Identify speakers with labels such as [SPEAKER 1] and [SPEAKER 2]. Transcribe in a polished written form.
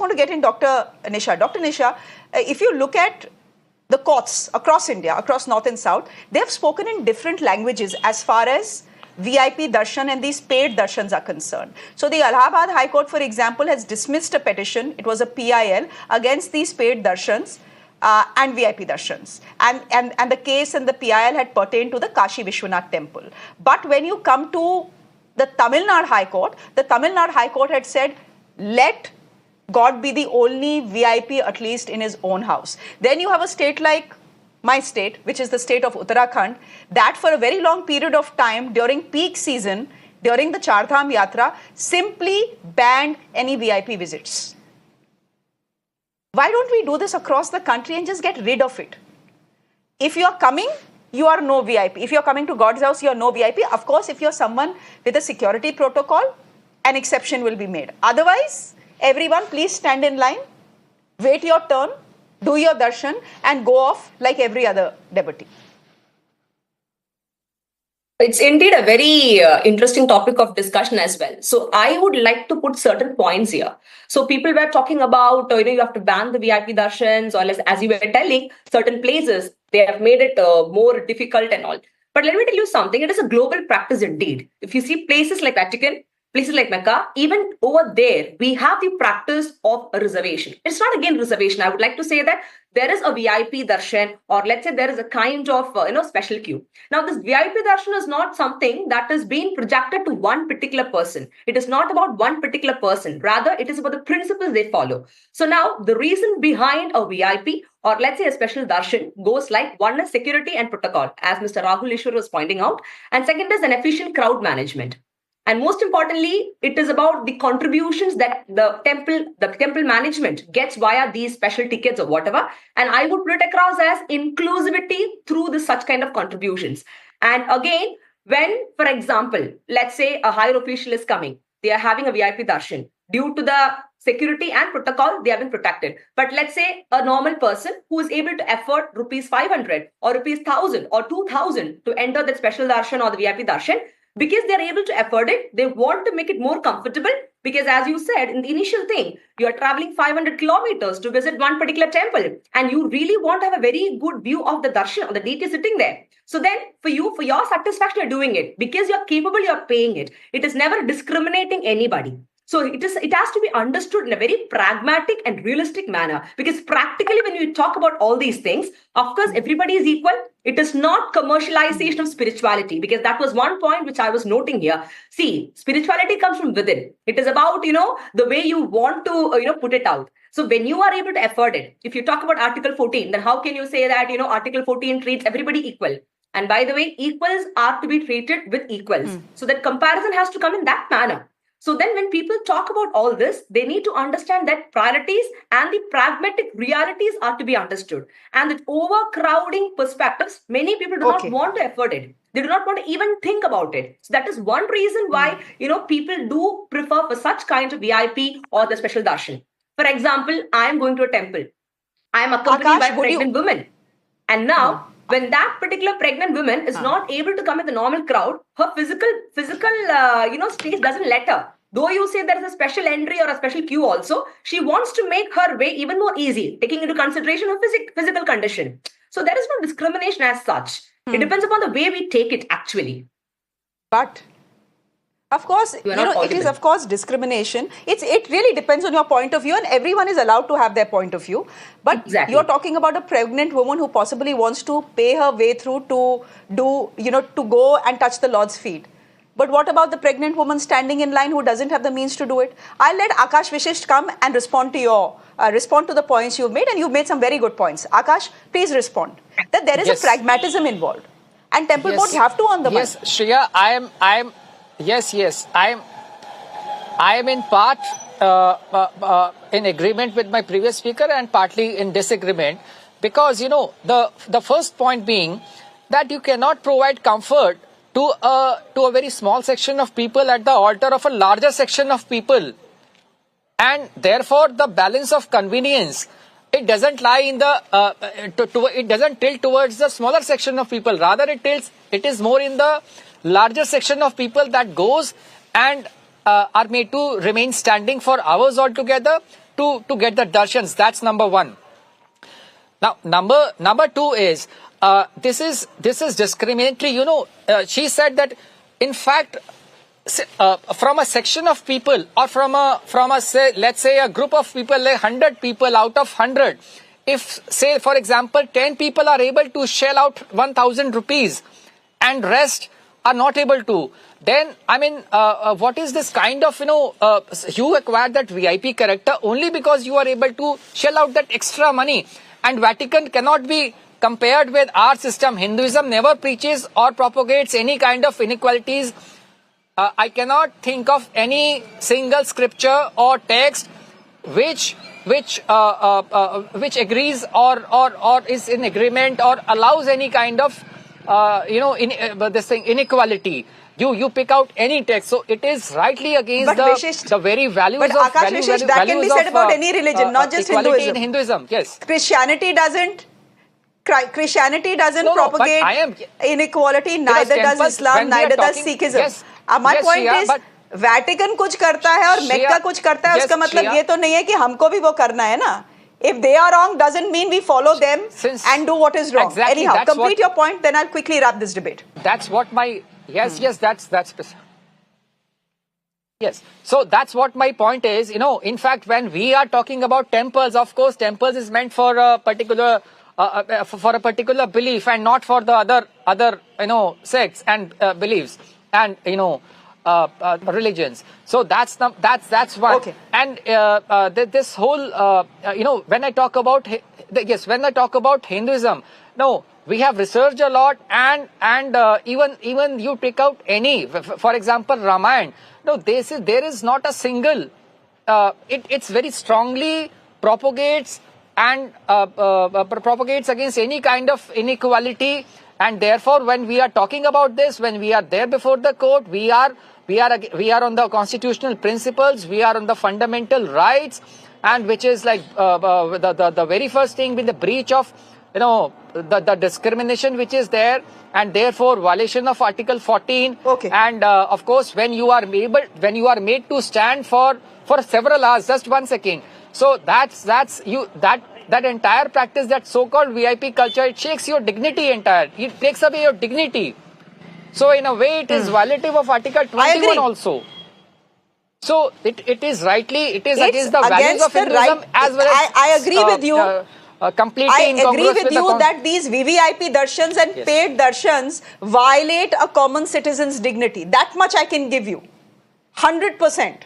[SPEAKER 1] want to get in Dr. Nisha. Dr. Nisha, if you look at the courts across India, across North and South, they have spoken in different languages as far as VIP darshan and these paid darshans are concerned. So the Allahabad High Court, for example, has dismissed a petition, it was a PIL, against these paid darshans and VIP darshans. And the case and the PIL had pertained to the Kashi Vishwanath temple. But when you come to the Tamil Nadu High Court had said, let God be the only VIP, at least in his own house. Then you have a state like my state, which is the state of Uttarakhand, that for a very long period of time during peak season, during the Char Dham Yatra, simply banned any VIP visits. Why don't we do this across the country and just get rid of it? If you are coming, you are no VIP. If you are coming to God's house, you are no VIP. Of course, if you are someone with a security protocol, an exception will be made. Otherwise, everyone please stand in line, wait your turn, do your darshan and go off like every other devotee.
[SPEAKER 2] It's indeed a very interesting topic of discussion as well. So I would like to put certain points here. So people were talking about, you have to ban the VIP darshans, or as you were telling, certain places, they have made it more difficult and all. But let me tell you something, it is a global practice indeed. If you see places like Vatican, places like Mecca, even over there, we have the practice of a reservation. It's not again reservation. I would like to say that there is a VIP darshan, or let's say there is a kind of special queue. Now, this VIP darshan is not something that is being projected to one particular person. It is not about one particular person. Rather, it is about the principles they follow. So now, the reason behind a VIP, or let's say a special darshan, goes like, one is security and protocol, as Mr. Rahul Ishwar was pointing out, and second is an efficient crowd management. And most importantly, it is about the contributions that the temple management gets via these special tickets or whatever. And I would put it across as inclusivity through such kind of contributions. And again, when, for example, let's say a higher official is coming, they are having a VIP darshan. Due to the security and protocol, they have been protected. But let's say a normal person who is able to afford rupees 500 or rupees 1000 or 2000 to enter that special darshan or the VIP darshan, because they're able to afford it, they want to make it more comfortable, because as you said in the initial thing, you are traveling 500 kilometers to visit one particular temple, and you really want to have a very good view of the darshan, of the deity sitting there. So then for your satisfaction, you're doing it. Because you're capable, you're paying it. It is never discriminating anybody. So it has to be understood in a very pragmatic and realistic manner, because practically when you talk about all these things, of course, everybody is equal. It is not commercialization of spirituality, because that was one point which I was noting here. See, spirituality comes from within. It is about, the way you want to, put it out. So when you are able to afford it, if you talk about Article 14, then how can you say that, Article 14 treats everybody equal? And by the way, equals are to be treated with equals. So that comparison has to come in that manner. So then when people talk about all this, they need to understand that priorities and the pragmatic realities are to be understood. And the overcrowding perspectives, many people do not want to afford it. They do not want to even think about it. So that is one reason why, people do prefer for such kinds of VIP or the special darshan. For example, I am going to a temple. I am accompanied by a pregnant woman. And now, when that particular pregnant woman is not able to come in the normal crowd, her physical space doesn't let her. Though you say there is a special entry or a special queue also, she wants to make her way even more easy, taking into consideration her physical condition. So there is no discrimination as such. It depends upon the way we take it actually.
[SPEAKER 1] But of course, it is of course discrimination. It really depends on your point of view, and everyone is allowed to have their point of view. But you're talking about a pregnant woman who possibly wants to pay her way through to go and touch the Lord's feet. But what about the pregnant woman standing in line who doesn't have the means to do it? I'll let Akash Vashishth come and respond to the points you've made, and you've made some very good points. Akash, please respond. That there is a pragmatism involved, and temple board have to earn the money.
[SPEAKER 3] Yes, Shreya, I am in part in agreement with my previous speaker and partly in disagreement, because the first point being that you cannot provide comfort to a very small section of people at the altar of a larger section of people, and therefore the balance of convenience, it doesn't lie in it doesn't tilt towards the smaller section of people. Rather, it is more in the larger section of people that goes and are made to remain standing for hours altogether, to get the darshans. That's number one. Now, number two is this is discriminatory. You know, she said that in fact, from a section of people, or from a say, let's say a group of people, like 100 people out of 100, if say for example 10 people are able to shell out 1,000 rupees and rest are not able to, then I mean what is this kind of, you know, you acquire that VIP character only because you are able to shell out that extra money. And Vatican cannot be compared with our system. Hinduism never preaches or propagates any kind of inequalities. I cannot think of any single scripture or text which agrees or is in agreement or allows any kind of this thing inequality. You pick out any text, so it is rightly against the very values
[SPEAKER 1] but
[SPEAKER 3] of
[SPEAKER 1] Akash Vashishth, that can be said about any religion, not just Hinduism.
[SPEAKER 3] In Hinduism, yes.
[SPEAKER 1] Christianity doesn't propagate inequality, neither does Islam, neither does Sikhism.
[SPEAKER 3] Yes,
[SPEAKER 1] my point
[SPEAKER 3] Shreya,
[SPEAKER 1] is, Vatican कुछ करता है और Mecca कुछ करता है, उसका मतलब ये तो नहीं है कि हमको भी वो करना है ना. If they are wrong, doesn't mean we follow them and do what is wrong.
[SPEAKER 3] Exactly,
[SPEAKER 1] anyhow, complete your point, then I'll quickly wrap this debate.
[SPEAKER 3] That's what my yes, that's yes. So that's what my point is. You know, in fact, when we are talking about temples, of course, temples is meant for a particular belief and not for the other sects and beliefs and religions. So that's one.
[SPEAKER 1] Okay.
[SPEAKER 3] And this whole when I talk about Hinduism, no, we have researched a lot, and even you pick out any, for example, Ramayana. No, there is not a single. It's very strongly propagates and propagates against any kind of inequality, and therefore, when we are talking about this, when we are there before the court, we are on the constitutional principles, we are on the fundamental rights, and which is like the very first thing being the breach of the discrimination which is there, and therefore violation of Article 14.
[SPEAKER 1] Okay.
[SPEAKER 3] And of course, when you are made to stand for several hours, just 1 second. So that entire practice, that so-called VIP culture, it shakes your dignity entire. It takes away your dignity. So in a way, it is violative of Article 21 also. So it is against the values of Hinduism as well as
[SPEAKER 1] I agree with you.
[SPEAKER 3] Completely
[SPEAKER 1] I agree
[SPEAKER 3] incongruous
[SPEAKER 1] with you that these VVIP darshans and paid darshans violate a common citizen's dignity. That much I can give you. 100%.